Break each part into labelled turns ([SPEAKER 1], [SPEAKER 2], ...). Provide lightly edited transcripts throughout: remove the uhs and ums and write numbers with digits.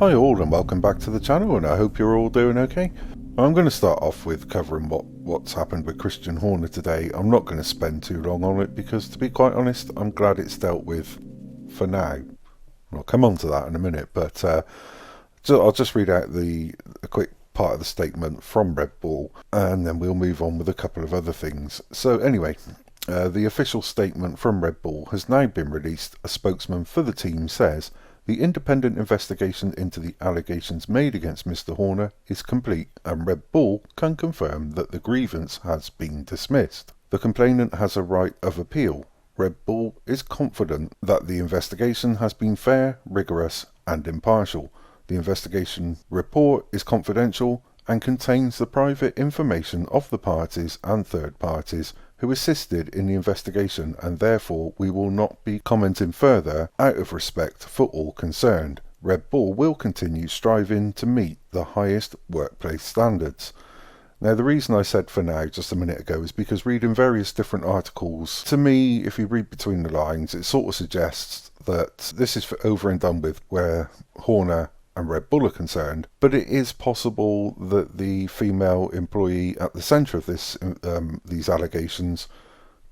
[SPEAKER 1] Hi all and welcome back to the channel, and I hope you're all doing okay. I'm going to start off with covering what's happened with Christian Horner today. I'm not going to spend too long on it because, to be quite honest, I'm glad it's dealt with for now. I'll come on to that in a minute, but I'll just read out a quick part of the statement from Red Bull and then we'll move on with a couple of other things. So anyway, the official statement from Red Bull has now been released. A spokesman for the team says, "The independent investigation into the allegations made against Mr. Horner is complete, and Red Bull can confirm that the grievance has been dismissed. The complainant has a right of appeal. Red Bull is confident that the investigation has been fair, rigorous, and impartial. The investigation report is confidential and contains the private information of the parties and third parties who assisted in the investigation, and therefore we will not be commenting further out of respect for all concerned. Red Bull will continue striving to meet the highest workplace standards." Now, the reason I said for now just a minute ago is because reading various different articles, to me, if you read between the lines, it sort of suggests that this is over and done with where Horner and Red Bull are concerned, but it is possible that the female employee at the centre of these allegations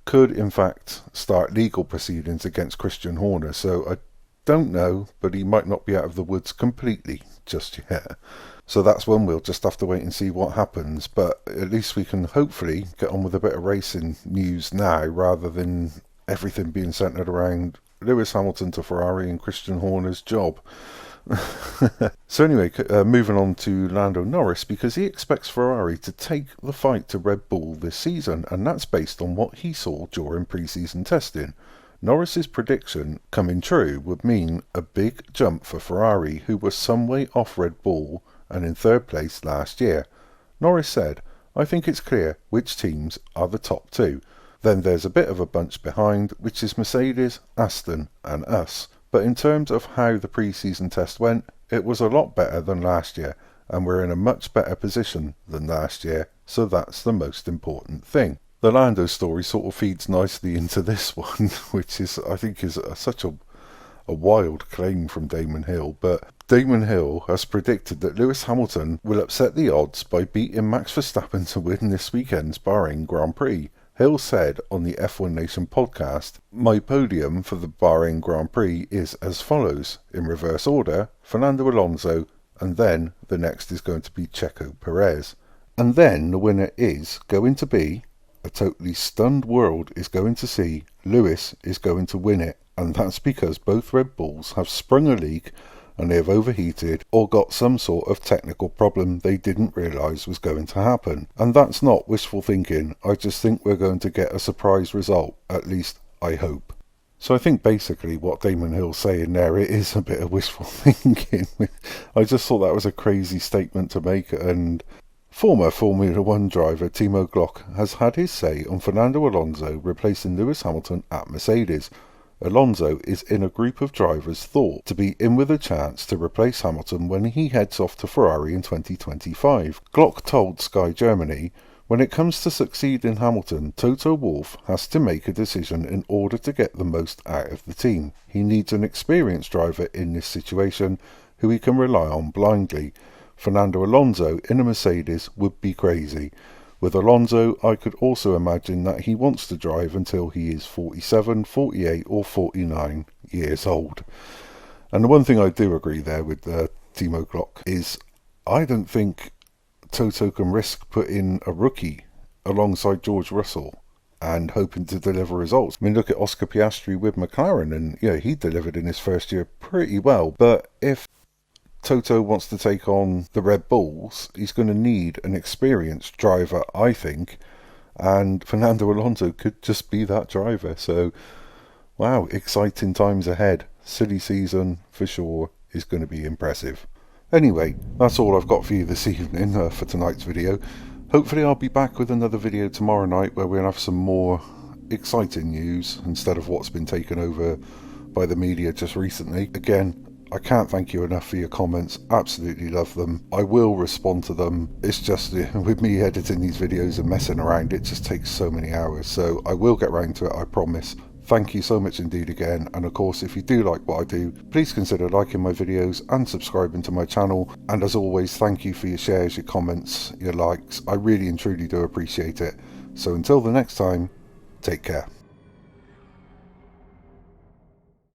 [SPEAKER 1] could in fact start legal proceedings against Christian Horner. So I don't know, but he might not be out of the woods completely just yet. So that's when we'll just have to wait and see what happens, but at least we can hopefully get on with a bit of racing news now rather than everything being centred around Lewis Hamilton to Ferrari and Christian Horner's job. So anyway, moving on to Lando Norris, because he expects Ferrari to take the fight to Red Bull this season, and that's based on what he saw during pre-season testing. Norris's prediction coming true would mean a big jump for Ferrari, who were some way off Red Bull and in third place last year. Norris said, "I think it's clear which teams are the top two. Then there's a bit of a bunch behind, which is Mercedes, Aston and us. But in terms of how the pre-season test went, it was a lot better than last year, and we're in a much better position than last year, so that's the most important thing." The Lando story sort of feeds nicely into this one, which is, I think, is such a wild claim from Damon Hill. But Damon Hill has predicted that Lewis Hamilton will upset the odds by beating Max Verstappen to win this weekend's Bahrain Grand Prix. Hill said on the F1 Nation podcast, "My podium for the Bahrain Grand Prix is as follows, in reverse order: Fernando Alonso, and then the next is going to be Checo Perez. And then the winner is going to be, a totally stunned world is going to see, Lewis is going to win it, and that's because both Red Bulls have sprung a leak and they have overheated or got some sort of technical problem they didn't realise was going to happen. And that's not wishful thinking, I just think we're going to get a surprise result, at least I hope." So I think basically what Damon Hill's saying there, it is a bit of wishful thinking. I just thought that was a crazy statement to make. And former Formula 1 driver Timo Glock has had his say on Fernando Alonso replacing Lewis Hamilton at Mercedes. Alonso is in a group of drivers thought to be in with a chance to replace Hamilton when he heads off to Ferrari in 2025. Glock told Sky Germany, "When it comes to succeeding Hamilton, Toto Wolff has to make a decision in order to get the most out of the team. He needs an experienced driver in this situation who he can rely on blindly. Fernando Alonso in a Mercedes would be crazy. With Alonso, I could also imagine that he wants to drive until he is 47, 48 or 49 years old." And the one thing I do agree there with Timo Glock is I don't think Toto can risk putting a rookie alongside George Russell and hoping to deliver results. I mean, look at Oscar Piastri with McLaren, and he delivered in his first year pretty well. But if Toto wants to take on the Red Bulls, he's going to need an experienced driver, I think, and Fernando Alonso could just be that driver. So, wow, exciting times ahead. Silly season, for sure, is going to be impressive. Anyway, that's all I've got for you this evening for tonight's video. Hopefully I'll be back with another video tomorrow night where we'll have some more exciting news instead of what's been taken over by the media just recently. Again, I can't thank you enough for your comments. Absolutely love them. I will respond to them. It's just with me editing these videos and messing around, it just takes so many hours. So I will get round to it, I promise. thank you so much indeed again, and of course if you do like what I do, please consider liking my videos and subscribing to my channel, and as always thank you for your shares, your comments, your likes. I really and truly do appreciate it. So until the next time, take care.